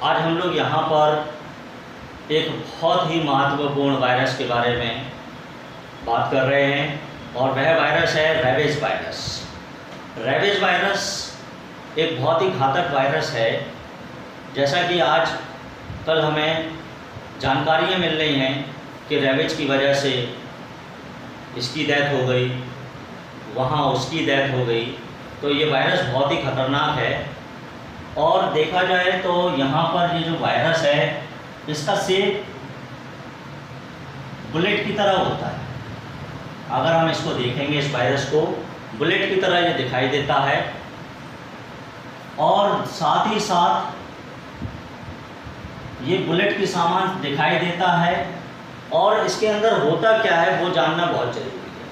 आज हम लोग यहाँ पर एक बहुत ही महत्वपूर्ण वायरस के बारे में बात कर रहे हैं और वह वायरस है रेबीज वायरस। रेबीज वायरस एक बहुत ही घातक वायरस है। जैसा कि आज कल हमें जानकारियाँ मिल रही हैं कि रेबीज की वजह से इसकी डेथ हो गई, वहाँ उसकी डेथ हो गई। तो ये वायरस बहुत ही ख़तरनाक है और देखा जाए तो यहाँ पर ये जो वायरस है इसका शेप बुलेट की तरह होता है। अगर हम इसको देखेंगे, इस वायरस को बुलेट की तरह ये दिखाई देता है और साथ ही साथ ये बुलेट की सामान दिखाई देता है। और इसके अंदर होता क्या है वो जानना बहुत जरूरी है।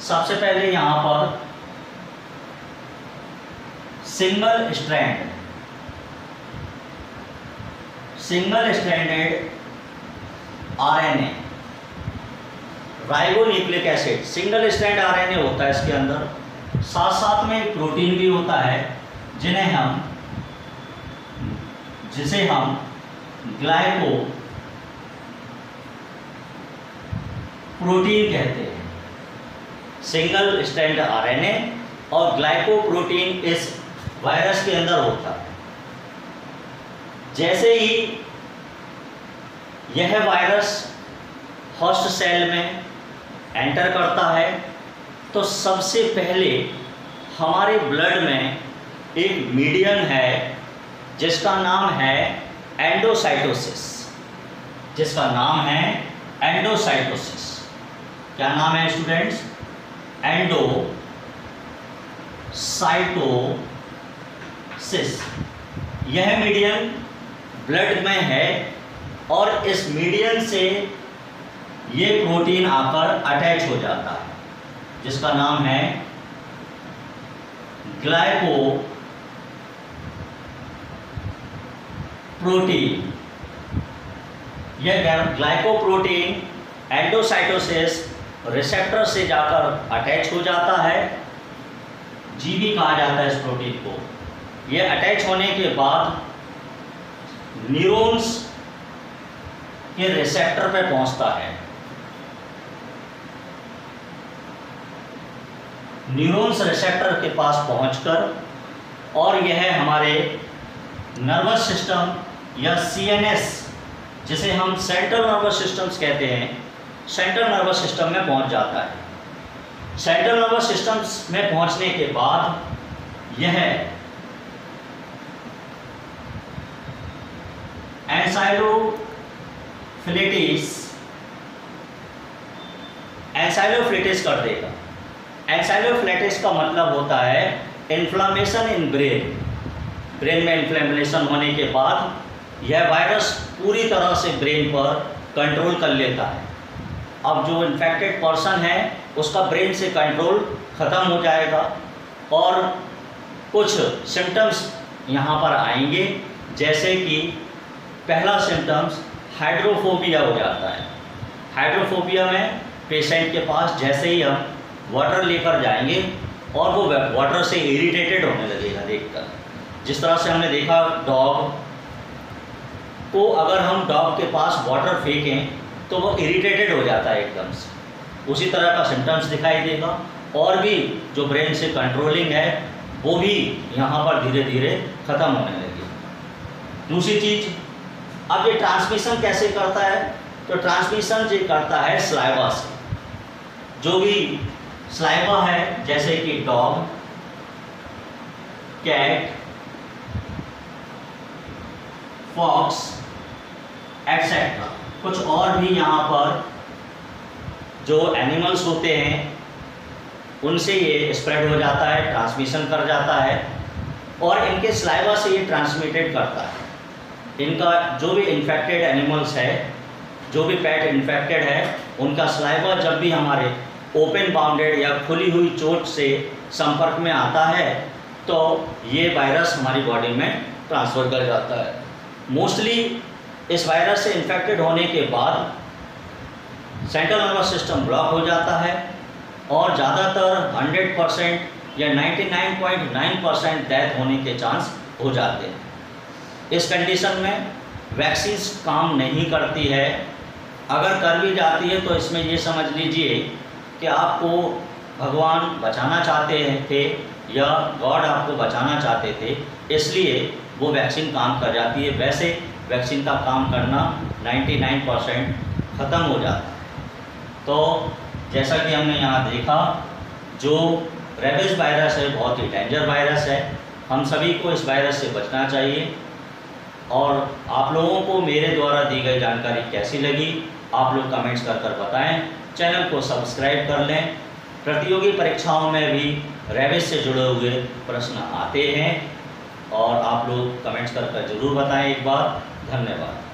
सबसे पहले यहाँ पर single stranded RNA, ribonucleic acid, single strand RNA होता है इसके अंदर। साथ साथ में एक प्रोटीन भी होता है जिसे हम ग्लाइको प्रोटीन कहते हैं। सिंगल स्ट्रैंड आरएनए और ग्लाइको प्रोटीन इस वायरस के अंदर होता है। जैसे ही यह वायरस होस्ट सेल में एंटर करता है तो सबसे पहले हमारे ब्लड में एक मीडियम है जिसका नाम है एंडोसाइटोसिस। क्या नाम है स्टूडेंट्स? एंडोसाइटोसिस। यह मीडियम ब्लड में है और इस मीडियम से ये प्रोटीन आकर अटैच हो जाता है जिसका नाम है ग्लाइकोप्रोटीन। यह ग्लाइकोप्रोटीन एंडोसाइटोसिस रिसेप्टर से जाकर अटैच हो जाता है। जीबी कहा जाता है इस प्रोटीन को। यह अटैच होने के बाद न्यूरॉन्स के रिसेप्टर पे पहुंचता है। न्यूरॉन्स रिसेप्टर के पास पहुंचकर और यह हमारे नर्वस सिस्टम या सीएनएस, जिसे हम सेंट्रल नर्वस सिस्टम्स कहते हैं, सेंट्रल नर्वस सिस्टम में पहुंच जाता है। सेंट्रल नर्वस सिस्टम्स में पहुंचने के बाद यह एंसाइलोफ्लिटिस कर देगा। एंसाइलोफ्लिटिस का मतलब होता है इन्फ्लामेशन इन ब्रेन में इन्फ्लेमेशन होने के बाद यह वायरस पूरी तरह से ब्रेन पर कंट्रोल कर लेता है। अब जो इन्फेक्टेड पर्सन है उसका ब्रेन से कंट्रोल ख़त्म हो जाएगा और कुछ सिम्टम्स यहाँ पर आएंगे, जैसे कि पहला सिम्टम्स हाइड्रोफोबिया हो जाता है। हाइड्रोफोबिया में पेशेंट के पास जैसे ही हम वाटर लेकर जाएंगे और वो वाटर से इरिटेटेड होने लगेगा देखकर। जिस तरह से हमने देखा डॉग को, अगर हम डॉग के पास वाटर फेंकें तो वो इरिटेटेड हो जाता है एकदम से। उसी तरह का सिम्टम्स दिखाई देगा और भी जो ब्रेन से कंट्रोलिंग है वो भी यहाँ पर धीरे धीरे ख़त्म होने लगेगी। दूसरी चीज़, अब ये ट्रांसमिशन कैसे करता है? तो ट्रांसमिशन ये करता है सलाइवा से। जो भी सलाइवा है, जैसे कि डॉग, कैट, फॉक्स एटसेट्रा, कुछ और भी यहाँ पर जो एनिमल्स होते हैं उनसे ये स्प्रेड हो जाता है, ट्रांसमिशन कर जाता है और इनके सलाइवा से ये ट्रांसमिटेड करता है। इनका जो भी इन्फेक्टेड एनिमल्स है, जो भी पेट इन्फेक्टेड है, उनका सलाइवा जब भी हमारे ओपन बाउंडेड या खुली हुई चोट से संपर्क में आता है तो ये वायरस हमारी बॉडी में ट्रांसफ़र कर जाता है। मोस्टली इस वायरस से इन्फेक्टेड होने के बाद सेंट्रल नर्वस सिस्टम ब्लॉक हो जाता है और ज़्यादातर 100% या 99.9% डेथ होने के चांस हो जाते हैं। इस कंडीशन में वैक्सीन काम नहीं करती है। अगर कर भी जाती है तो इसमें ये समझ लीजिए कि आपको भगवान बचाना चाहते थे या गॉड आपको बचाना चाहते थे, इसलिए वो वैक्सीन काम कर जाती है। वैसे वैक्सीन का काम करना 99% ख़त्म हो जाता है। तो जैसा कि हमने यहाँ देखा, जो रेबीज वायरस है बहुत ही डेंजर वायरस है, हम सभी को इस वायरस से बचना चाहिए। और आप लोगों को मेरे द्वारा दी गई जानकारी कैसी लगी, आप लोग कमेंट्स कर बताएं। चैनल को सब्सक्राइब कर लें। प्रतियोगी परीक्षाओं में भी रेबीज से जुड़े हुए प्रश्न आते हैं और आप लोग कमेंट्स कर ज़रूर बताएं एक बार। धन्यवाद।